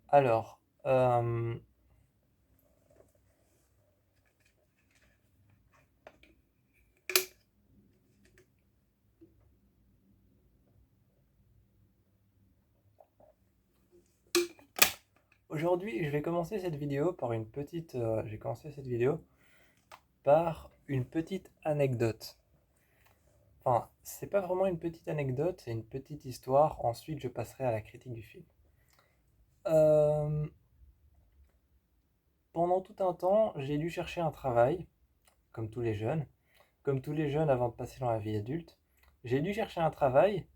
Alors, aujourd'hui, je vais commencer cette vidéo par j'ai commencé cette vidéo par une petite anecdote. Enfin, c'est pas vraiment une petite anecdote, c'est une petite histoire. Ensuite, je passerai à la critique du film. Euh, Pendant tout un temps, j'ai dû chercher un travail, comme tous les jeunes, comme tous les jeunes avant de passer dans la vie adulte. J'ai dû chercher un travail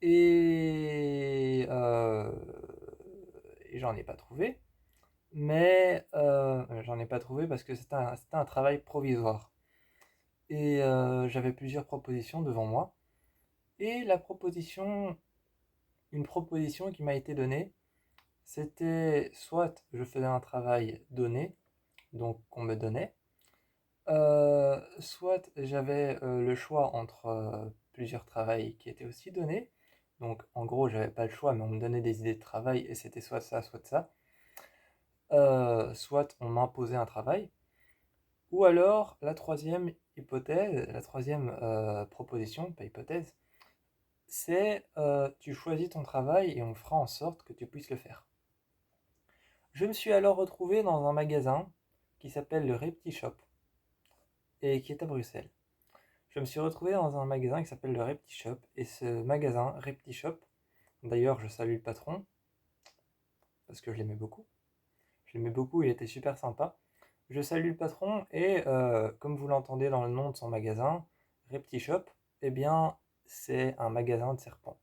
et, euh, et j'en ai pas trouvé. Mais j'en ai pas trouvé parce que c'était un travail provisoire. Et j'avais plusieurs propositions devant moi. Et une proposition qui m'a été donnée, c'était soit je faisais un travail donné, donc qu'on me donnait, soit j'avais le choix entre plusieurs travails qui étaient aussi donnés. Donc en gros, j'avais pas le choix, mais on me donnait des idées de travail et c'était soit ça, soit ça. Soit on m'imposait un travail. Ou alors, la troisième hypothèse, la troisième proposition, pas hypothèse, c'est tu choisis ton travail et on fera en sorte que tu puisses le faire. Je me suis alors retrouvé dans un magasin qui s'appelle le Repti Shop et qui est à Bruxelles. Je me suis retrouvé dans un magasin qui s'appelle le Repti Shop et ce magasin, Repti Shop, d'ailleurs je salue le patron parce que je l'aimais beaucoup. Je l'aimais beaucoup, il était super sympa. Je salue le patron et comme vous l'entendez dans le nom de son magasin, Repti Shop, eh bien c'est un magasin de serpents.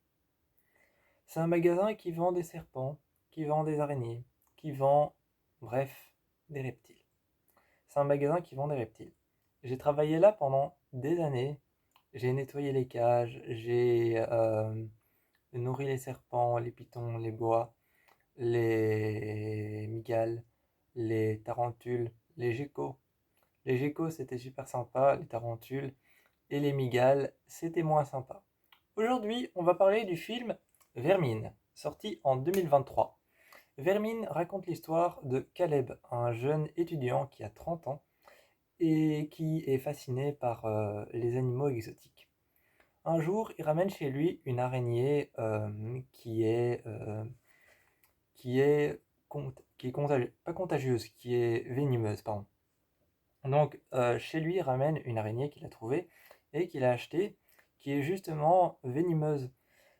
C'est un magasin qui vend des serpents, qui vend des araignées, qui vend, bref, des reptiles. C'est un magasin qui vend des reptiles. J'ai travaillé là pendant des années. J'ai nettoyé les cages, j'ai nourri les serpents, les pitons, les boas, les migales, les tarentules, les geckos. Les geckos, c'était super sympa, les tarentules et les migales, c'était moins sympa. Aujourd'hui, on va parler du film Vermine, sorti en 2023. Vermine raconte l'histoire de Caleb, un jeune étudiant qui a 30 ans et qui est fasciné par les animaux exotiques. Un jour, il ramène chez lui une araignée qui est, qui est pas contagieuse, qui est venimeuse, pardon. Donc, chez lui, il ramène une araignée qu'il a trouvée et qu'il a achetée, qui est justement venimeuse.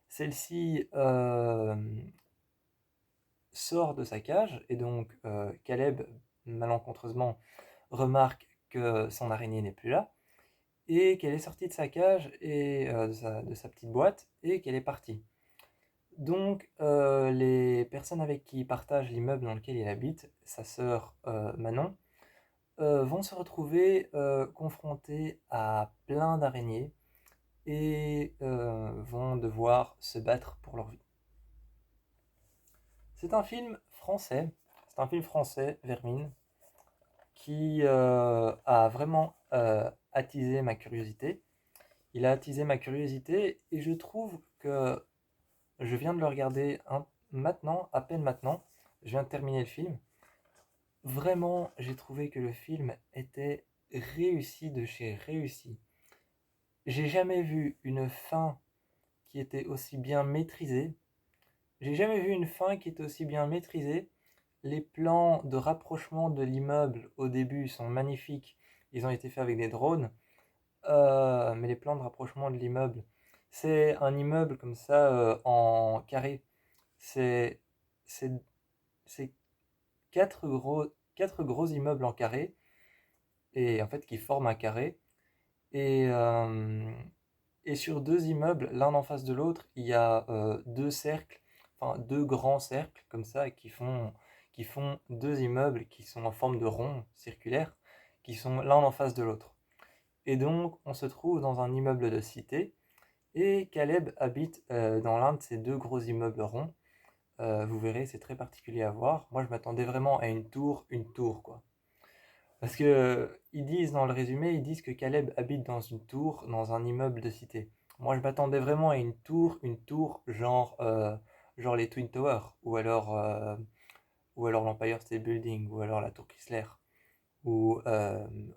Celle-ci sort de sa cage et donc Caleb, malencontreusement, remarque que son araignée n'est plus là et qu'elle est sortie de sa cage et de sa petite boîte et qu'elle est partie. Donc les personnes avec qui il partage l'immeuble dans lequel il habite, sa sœur Manon, vont se retrouver confrontés à plein d'araignées et vont devoir se battre pour leur vie. C'est un film français, c'est un film français, Vermine, qui a vraiment attisé ma curiosité. Il a attisé ma curiosité et je trouve que je viens de le regarder maintenant, à peine maintenant, je viens de terminer le film. Vraiment, j'ai trouvé que le film était réussi de chez réussi. J'ai jamais vu une fin qui était aussi bien maîtrisée. J'ai jamais vu une fin qui était aussi bien maîtrisée. Les plans de rapprochement de l'immeuble au début sont magnifiques. Ils ont été faits avec des drones. Mais les plans de rapprochement de l'immeuble, c'est un immeuble comme ça en carré. C'est c'est c'est quatre gros immeubles en carré et en fait qui forment un carré. Et, euh, et sur deux immeubles, l'un en face de l'autre, il y a deux cercles, enfin deux grands cercles comme ça qui font deux immeubles qui sont en forme de rond circulaire, qui sont l'un en face de l'autre. Et donc on se trouve dans un immeuble de cité et Caleb habite dans l'un de ces deux gros immeubles ronds. Vous verrez, c'est très particulier à voir. Moi je m'attendais vraiment à une tour quoi. Parce que ils disent dans le résumé, ils disent que Caleb habite dans une tour, dans un immeuble de cité. Moi, je m'attendais vraiment à une tour genre les Twin Towers, ou alors ou alors l'Empire State Building, ou alors la Tour Chrysler, ou,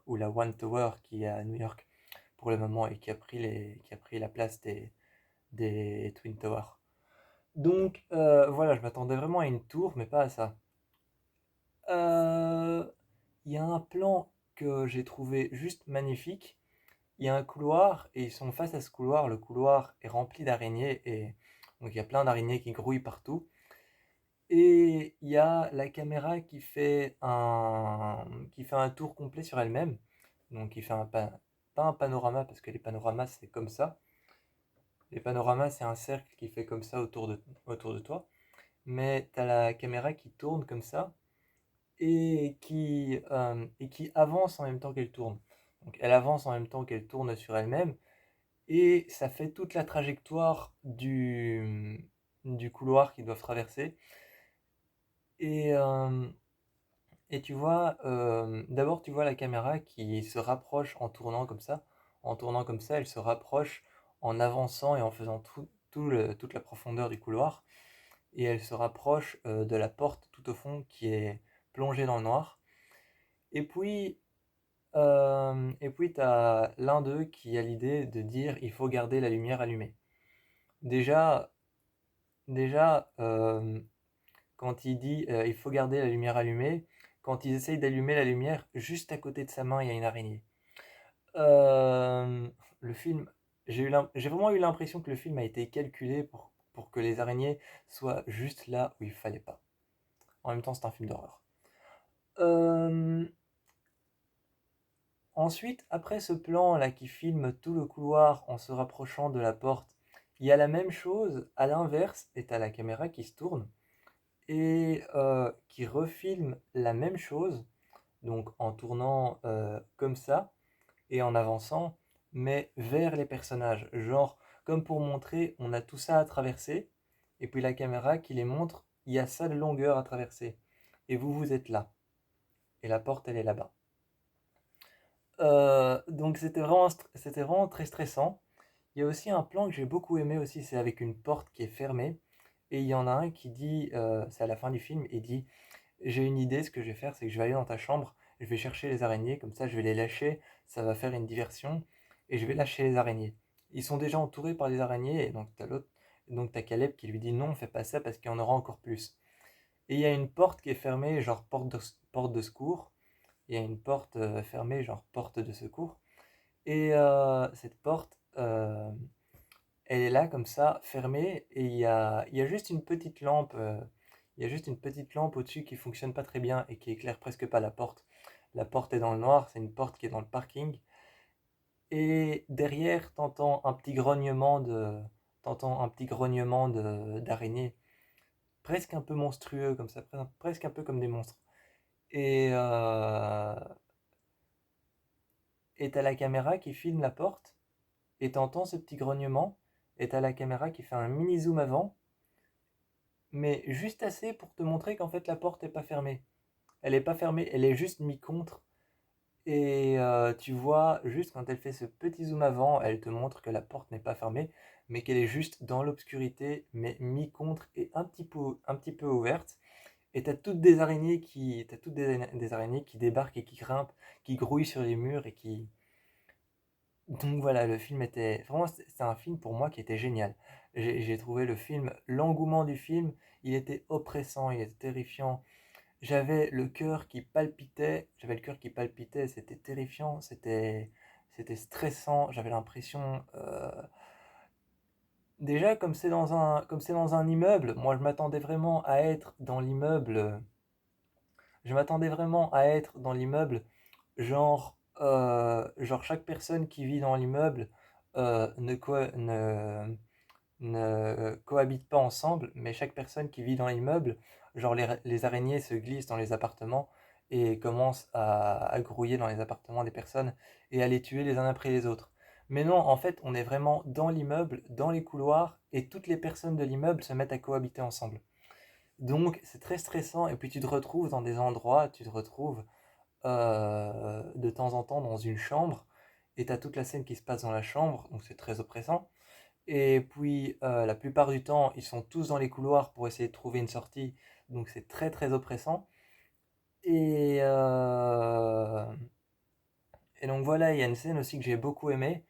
ou la One Tower qui est à New York pour le moment et qui a pris la place des Twin Towers. Donc voilà, je m'attendais vraiment à une tour, mais pas à ça. Euh, Il y a un plan que j'ai trouvé juste magnifique. Il y a un couloir et ils sont face à ce couloir. Le couloir est rempli d'araignées et donc il y a plein d'araignées qui grouillent partout. Et il y a la caméra qui fait un tour complet sur elle-même. Donc il fait pas un panorama parce que les panoramas c'est comme ça. Les panoramas c'est un cercle qui fait comme ça autour de toi. Mais tu as la caméra qui tourne comme ça et qui avance en même temps qu'elle tourne. Donc elle avance en même temps qu'elle tourne sur elle-même et ça fait toute la trajectoire du couloir qu'ils doivent traverser. Et, euh, et tu vois, d'abord tu vois la caméra qui se rapproche en tournant comme ça. En tournant comme ça, elle se rapproche en avançant et en faisant toute la profondeur du couloir. Et elle se rapproche de la porte tout au fond qui est plongée dans le noir. Et puis, tu as l'un d'eux qui a l'idée de dire il faut garder la lumière allumée. Déjà, déjà, quand il dit il faut garder la lumière allumée, quand ils essayent d'allumer la lumière, juste à côté de sa main, il y a une araignée. Euh, le film, j'ai vraiment eu l'impression que le film a été calculé pour que les araignées soient juste là où il fallait pas. En même temps, c'est un film d'horreur. Euh, Ensuite, après ce plan-là qui filme tout le couloir en se rapprochant de la porte, il y a la même chose à l'inverse, et t'as la caméra qui se tourne et qui refilme la même chose, donc en tournant comme ça et en avançant, mais vers les personnages. Genre, comme pour montrer, on a tout ça à traverser, et puis la caméra qui les montre, il y a ça de longueur à traverser, et vous êtes là, et la porte, elle est là-bas. Donc c'était vraiment très stressant. Il y a aussi un plan que j'ai beaucoup aimé aussi, c'est avec une porte qui est fermée. Et il y en a un qui dit, c'est à la fin du film, il dit, j'ai une idée, ce que je vais faire, c'est que je vais aller dans ta chambre, je vais chercher les araignées, comme ça je vais les lâcher, ça va faire une diversion, et je vais lâcher les araignées. Ils sont déjà entourés par les araignées, et donc t'as Caleb qui lui dit non, fais pas ça parce qu'il y en aura encore plus. Et il y a une porte qui est fermée, genre porte de secours, il y a une porte fermée, genre porte de secours. Et cette porte, elle est là comme ça, fermée, et il y a juste une petite lampe, il y a juste une petite lampe au-dessus qui fonctionne pas très bien et qui éclaire presque pas la porte. La porte est dans le noir, c'est une porte qui est dans le parking. Et derrière, t'entends un petit grognement d'araignée, presque un peu monstrueux comme ça, presque un peu comme des monstres. Et et t'as la caméra qui filme la porte et t'entends ce petit grognement, et t'as la caméra qui fait un mini zoom avant, mais juste assez pour te montrer qu'en fait la porte est pas fermée. Elle est pas fermée, elle est juste mise contre. Et tu vois, juste quand elle fait ce petit zoom avant, elle te montre que la porte n'est pas fermée, mais qu'elle est juste dans l'obscurité, mais mise contre et un petit peu ouverte. Et t'as toutes des araignées qui débarquent et qui grimpent, qui grouillent sur les murs et qui, donc voilà, le film était vraiment c'est un film pour moi qui était génial. J'ai trouvé le film, l'engouement du film, il était oppressant, il était terrifiant. J'avais le cœur qui palpitait, c'était terrifiant, c'était stressant, j'avais l'impression déjà comme c'est dans un immeuble, moi je m'attendais vraiment à être dans l'immeuble, genre chaque personne qui vit dans l'immeuble ne cohabitent pas ensemble, mais chaque personne qui vit dans l'immeuble, genre les araignées se glissent dans les appartements et commencent à grouiller dans les appartements des personnes et à les tuer les uns après les autres. Mais non, en fait, on est vraiment dans l'immeuble, dans les couloirs, et toutes les personnes de l'immeuble se mettent à cohabiter ensemble. Donc c'est très stressant, et puis tu te retrouves dans des endroits, tu te retrouves de temps en temps dans une chambre, et tu as toute la scène qui se passe dans la chambre, donc c'est très oppressant. Et puis, la plupart du temps, ils sont tous dans les couloirs pour essayer de trouver une sortie, donc c'est très très oppressant. Et, euh, et donc voilà, il y a une scène aussi que j'ai beaucoup aimée,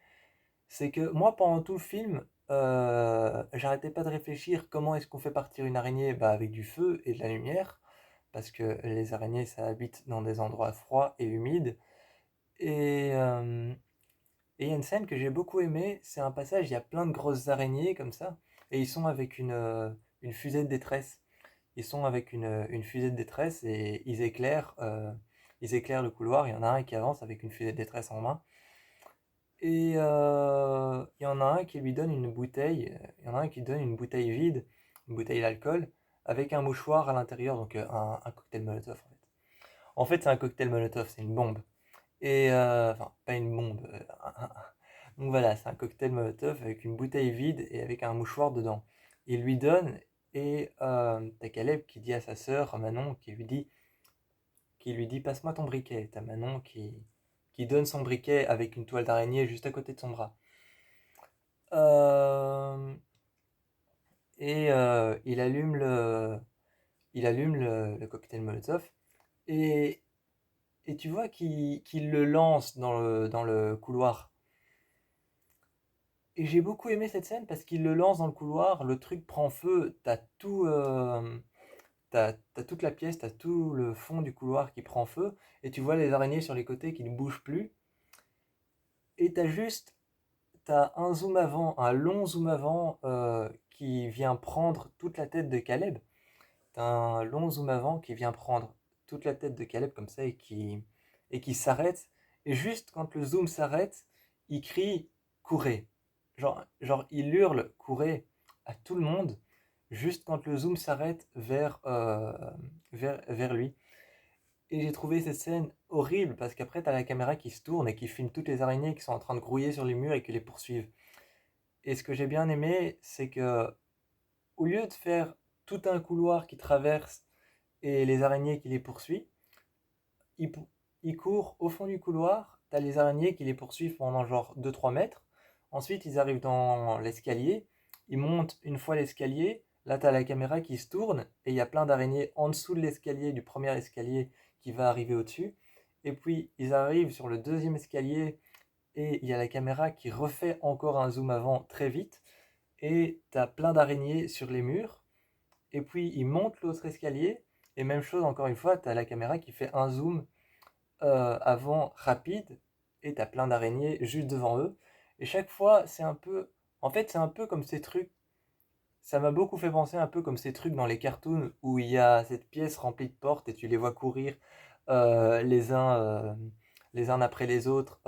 c'est que moi pendant tout le film, j'arrêtais pas de réfléchir comment est-ce qu'on fait partir une araignée, bah, avec du feu et de la lumière, parce que les araignées ça habite dans des endroits froids et humides. Et et il y a une scène que j'ai beaucoup aimée, c'est un passage, il y a plein de grosses araignées comme ça, et ils sont avec une fusée de détresse. Ils sont avec une fusée de détresse et ils éclairent le couloir. Il y en a un qui avance avec une fusée de détresse en main. Et il y en a un qui lui donne une bouteille, il y en a un qui donne une bouteille vide, une bouteille d'alcool, avec un mouchoir à l'intérieur, donc un cocktail Molotov en fait. En fait, c'est un cocktail Molotov, c'est une bombe. Et enfin, pas une bombe. Donc voilà, c'est un cocktail Molotov avec une bouteille vide et avec un mouchoir dedans. Il lui donne et t'as Caleb qui dit à sa sœur Manon qui lui dit passe-moi ton briquet. T'as Manon qui donne son briquet avec une toile d'araignée juste à côté de son bras. Euh, et il allume le cocktail Molotov et, et tu vois qu'il le lance dans le couloir. Et j'ai beaucoup aimé cette scène parce qu'il le lance dans le couloir, le truc prend feu, t'as toute la pièce, t'as tout le fond du couloir qui prend feu, et tu vois les araignées sur les côtés qui ne bougent plus, et t'as un zoom avant, un long zoom avant qui vient prendre toute la tête de Caleb. T'as un long zoom avant qui vient prendre toute la tête de Caleb comme ça et qui s'arrête. Et juste quand le zoom s'arrête, il crie courez. Genre il hurle courez à tout le monde juste quand le zoom s'arrête vers lui. Et j'ai trouvé cette scène horrible parce qu'après t'as la caméra qui se tourne et qui filme toutes les araignées qui sont en train de grouiller sur les murs et qui les poursuivent. Et ce que j'ai bien aimé, c'est que au lieu de faire tout un couloir qui traverse et les araignées qui les poursuivent, ils, ils courent au fond du couloir, t'as les araignées qui les poursuivent pendant genre 2-3 mètres, ensuite ils arrivent dans l'escalier, ils montent une fois l'escalier, là t'as la caméra qui se tourne, et il y a plein d'araignées en dessous de l'escalier, du premier escalier qui va arriver au-dessus, et puis ils arrivent sur le deuxième escalier, et il y a la caméra qui refait encore un zoom avant très vite, et t'as plein d'araignées sur les murs, et puis ils montent l'autre escalier, et même chose encore une fois, t'as la caméra qui fait un zoom avant rapide, et t'as plein d'araignées juste devant eux. Et chaque fois, c'est un peu... En fait, c'est un peu comme ces trucs... Ça m'a beaucoup fait penser un peu comme ces trucs dans les cartoons où il y a cette pièce remplie de portes et tu les vois courir euh, les uns, euh, les uns après les autres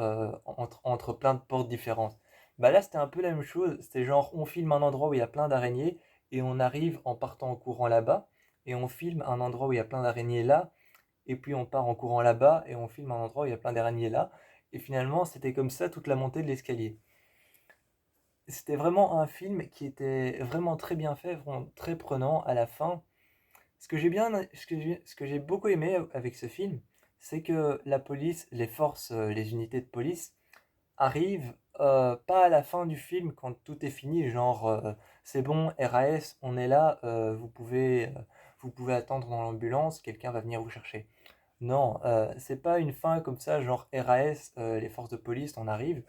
entre plein de portes différentes. Bah là, c'était un peu la même chose. C'était genre, on filme un endroit où il y a plein d'araignées et on arrive en partant en courant là-bas. Et on filme un endroit où il y a plein d'araignées là et puis on part en courant là-bas et on filme un endroit où il y a plein d'araignées là. Et finalement, c'était comme ça toute la montée de l'escalier. C'était vraiment un film qui était vraiment très bien fait, vraiment très prenant à la fin. Ce que j'ai beaucoup aimé avec ce film, c'est que la police, les forces, les unités de police arrivent pas à la fin du film quand tout est fini, genre c'est bon, RAS, on est là, vous pouvez attendre dans l'ambulance, quelqu'un va venir vous chercher. Non, c'est pas une fin comme ça, genre RAS, les forces de police, on arrive.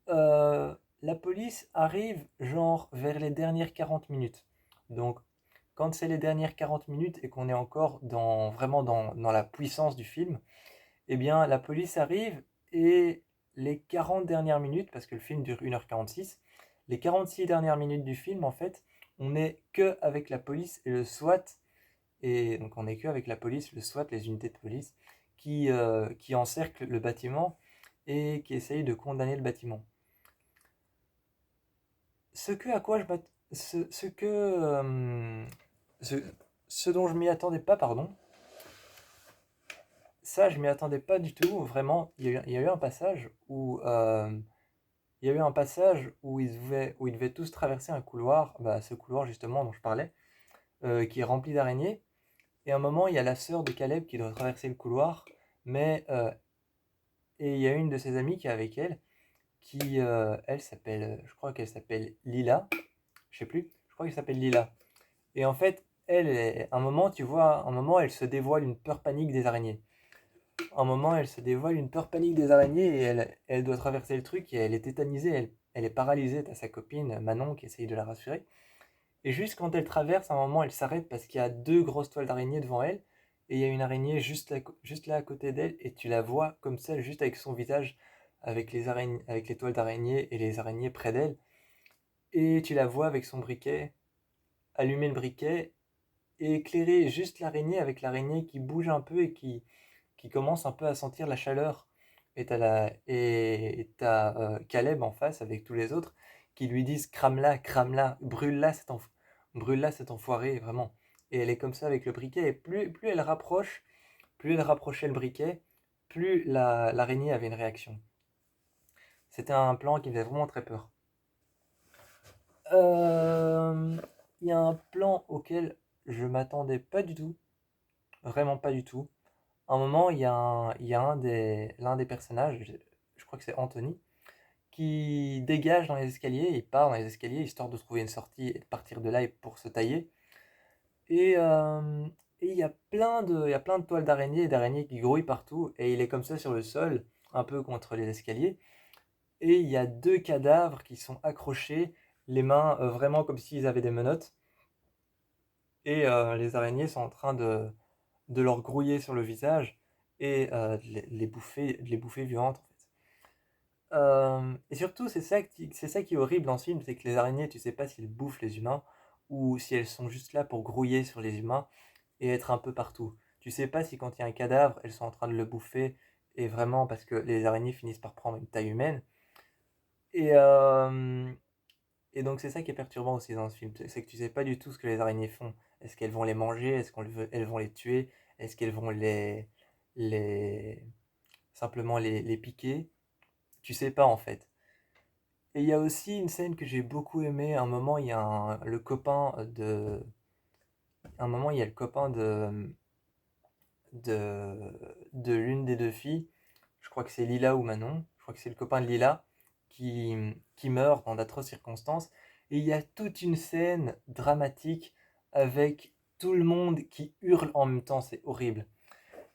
La police arrive genre vers les dernières 40 minutes. Donc, quand c'est les dernières 40 minutes et qu'on est encore vraiment dans la puissance du film, eh bien, la police arrive et les 40 dernières minutes, parce que le film dure 1h46, les 46 dernières minutes du film, en fait, on n'est que avec la police et le SWAT et donc on n'est que avec la police, le SWAT, les unités de police, qui encerclent le bâtiment et qui essayent de condamner le bâtiment. Ce que à quoi je m'att- ce que ce, ce dont je m'y attendais pas, pardon, ça je m'y attendais pas du tout. Vraiment, il y a eu un passage où ils devaient tous traverser un couloir, bah, ce couloir justement dont je parlais, qui est rempli d'araignées. Et à un moment, il y a la sœur de Caleb qui doit traverser le couloir, mais et il y a une de ses amies qui est avec elle, qui, elle s'appelle, je crois qu'elle s'appelle Lila, je sais plus, je crois qu'elle s'appelle Lila. Et en fait, un moment, tu vois, un moment, elle se dévoile une peur panique des araignées. Un moment, elle se dévoile une peur panique des araignées et elle doit traverser le truc et elle est tétanisée, elle est paralysée. T'as sa copine Manon qui essaye de la rassurer. Et juste quand elle traverse, à un moment, elle s'arrête parce qu'il y a deux grosses toiles d'araignée devant elle. Et il y a une araignée juste là à côté d'elle. Et tu la vois comme ça, juste avec son visage, avec les toiles d'araignée et les araignées près d'elle. Et tu la vois avec son briquet, allumer le briquet et éclairer juste l'araignée avec l'araignée qui bouge un peu et qui commence un peu à sentir la chaleur. Et t'as Caleb en face avec tous les autres qui lui disent crame-la, brûle-la cet enfoiré, vraiment. Et elle est comme ça avec le briquet, et plus elle rapproche, plus elle rapprochait le briquet, plus l'araignée avait une réaction. C'était un plan qui faisait vraiment très peur. Euh, Il y a un plan auquel je m'attendais pas du tout, vraiment pas du tout. À un moment, il y a l'un des personnages, je crois que c'est Anthony, qui dégage dans les escaliers, il part dans les escaliers histoire de trouver une sortie et de partir de là et pour se tailler. Et, euh, et il y a plein de toiles d'araignées et d'araignées qui grouillent partout, et il est comme ça sur le sol, un peu contre les escaliers. Et il y a deux cadavres qui sont accrochés, les mains vraiment comme s'ils avaient des menottes, et les araignées sont en train de leur grouiller sur le visage et de les bouffer vivantes en fait. Et surtout, c'est ça qui est horrible dans ce film, c'est que les araignées, tu sais pas si elles bouffent les humains ou si elles sont juste là pour grouiller sur les humains et être un peu partout. Tu sais pas si quand il y a un cadavre, elles sont en train de le bouffer et vraiment parce que les araignées finissent par prendre une taille humaine. Et, euh, et donc c'est ça qui est perturbant aussi dans ce film, c'est que tu sais pas du tout ce que les araignées font. Est-ce qu'elles vont les manger? Est-ce qu'elles vont les tuer? Est-ce qu'elles vont les simplement les piquer? Tu sais pas en fait. Et il y a aussi une scène que j'ai beaucoup aimée. Un moment, il y a le copain de. Un moment, il y a le copain de, de l'une des deux filles. Je crois que c'est Lila ou Manon. Je crois que c'est le copain de Lila qui, qui meurt dans d'atroces circonstances. Et il y a toute une scène dramatique avec tout le monde qui hurle en même temps. C'est horrible.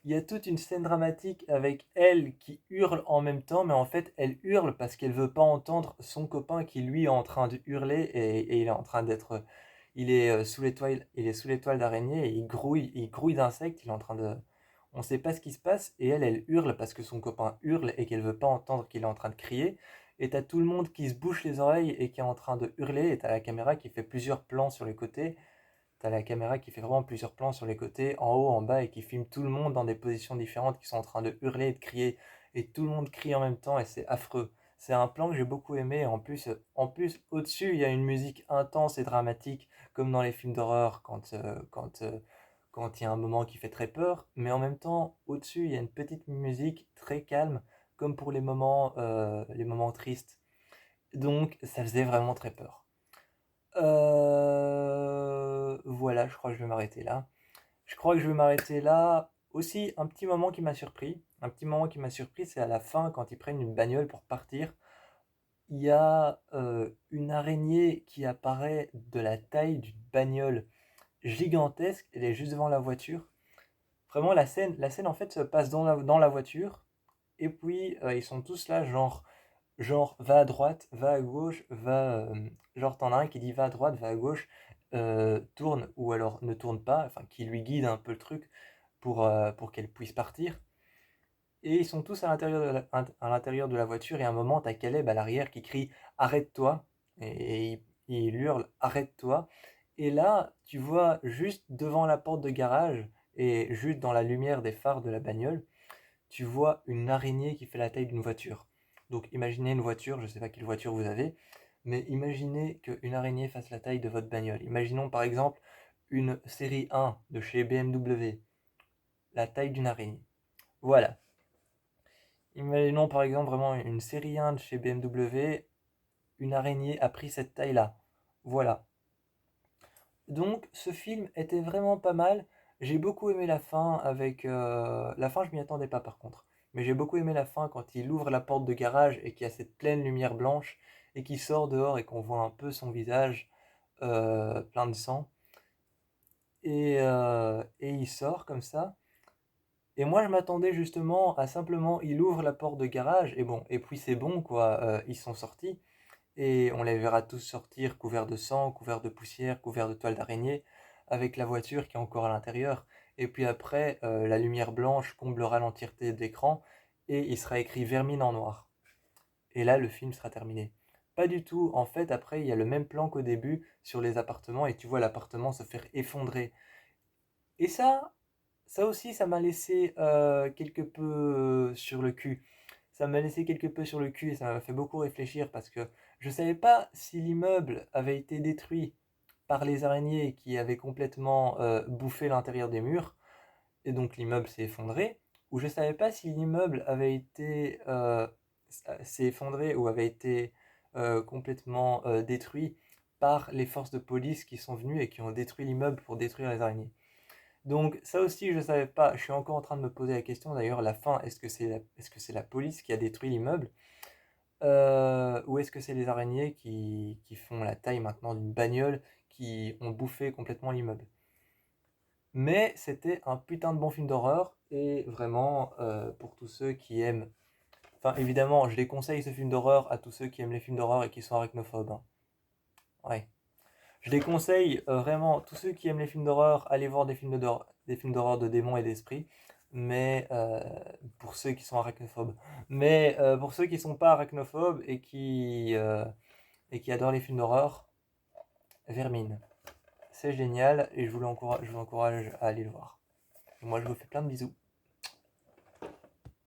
Il y a toute une scène dramatique avec elle qui hurle en même temps, mais en fait, elle hurle parce qu'elle veut pas entendre son copain qui lui est en train de hurler et il est en train d'être, il est sous les toiles d'araignée et il grouille d'insectes, il est en train de, on sait pas ce qui se passe et elle hurle parce que son copain hurle et qu'elle veut pas entendre qu'il est en train de crier. Et t'as tout le monde qui se bouche les oreilles et qui est en train de hurler et t'as la caméra qui fait plusieurs plans sur les côtés. T'as la caméra qui fait vraiment plusieurs plans sur les côtés, en haut, en bas, et qui filme tout le monde dans des positions différentes, qui sont en train de hurler et de crier, et tout le monde crie en même temps, et c'est affreux. C'est un plan que j'ai beaucoup aimé, et en plus au-dessus, il y a une musique intense et dramatique, comme dans les films d'horreur, quand il y a un moment qui fait très peur, mais en même temps, au-dessus, il y a une petite musique très calme, comme pour les moments tristes. Donc, ça faisait vraiment très peur. Voilà, je crois que je vais m'arrêter là. Je crois que je vais m'arrêter là. Aussi, un petit moment qui m'a surpris. Un petit moment qui m'a surpris, c'est à la fin, quand ils prennent une bagnole pour partir. Il y a une araignée qui apparaît de la taille d'une bagnole gigantesque. Elle est juste devant la voiture. Vraiment, la scène en fait se passe dans la voiture. Et puis, ils sont tous là, genre, va à droite, va à gauche, genre, t'en as un qui dit va à droite, va à gauche, tourne, ou alors ne tourne pas, enfin, qui lui guide un peu le truc pour qu'elle puisse partir. Et ils sont tous à l'intérieur de la voiture, et à un moment, t'as Caleb à l'arrière qui crie arrête-toi, il hurle arrête-toi. Et là, tu vois juste devant la porte de garage, et juste dans la lumière des phares de la bagnole, tu vois une araignée qui fait la taille d'une voiture. Donc imaginez une voiture, je ne sais pas quelle voiture vous avez, mais imaginez qu'une araignée fasse la taille de votre bagnole. Imaginons par exemple une série 1 de chez BMW, la taille d'une araignée. Voilà. Imaginons par exemple vraiment une série 1 de chez BMW, une araignée a pris cette taille-là. Voilà. Donc ce film était vraiment pas mal. J'ai beaucoup aimé la fin avec... la fin, je m'y attendais pas par contre. Mais j'ai beaucoup aimé la fin quand il ouvre la porte de garage et qu'il y a cette pleine lumière blanche et qu'il sort dehors et qu'on voit un peu son visage plein de sang. Et il sort comme ça. Et moi, je m'attendais justement à simplement, il ouvre la porte de garage et bon, et puis c'est bon quoi, ils sont sortis et on les verra tous sortir couverts de sang, couverts de poussière, couverts de toile d'araignée, avec la voiture qui est encore à l'intérieur. Et puis après, la lumière blanche comblera l'entièreté de l'écran et il sera écrit Vermine en noir. Et là, le film sera terminé. Pas du tout. En fait, après, il y a le même plan qu'au début sur les appartements et tu vois l'appartement se faire effondrer. Et ça aussi, ça m'a laissé quelque peu sur le cul. Ça m'a laissé quelque peu sur le cul et ça m'a fait beaucoup réfléchir parce que je savais pas si l'immeuble avait été détruit par les araignées qui avaient complètement bouffé l'intérieur des murs et donc l'immeuble s'est effondré, ou je savais pas si l'immeuble avait été s'est effondré ou avait été complètement détruit par les forces de police qui sont venues et qui ont détruit l'immeuble pour détruire les araignées. Donc ça aussi, je ne savais pas. Je suis encore en train de me poser la question. D'ailleurs, la fin, est-ce que c'est la police qui a détruit l'immeuble ou est-ce que c'est les araignées qui font la taille maintenant d'une bagnole qui ont bouffé complètement l'immeuble? Mais c'était un putain de bon film d'horreur et vraiment pour tous ceux qui aiment. Enfin, évidemment, je les conseille ce film d'horreur à tous ceux qui aiment les films d'horreur et qui sont arachnophobes, hein. Ouais. Je les conseille vraiment, tous ceux qui aiment les films d'horreur, allez voir des films d'horreur de démons et d'esprits. Mais pour ceux qui sont arachnophobes. Mais pour ceux qui sont pas arachnophobes et qui adorent les films d'horreur, Vermine. C'est génial et je vous encourage à aller le voir. Et moi je vous fais plein de bisous.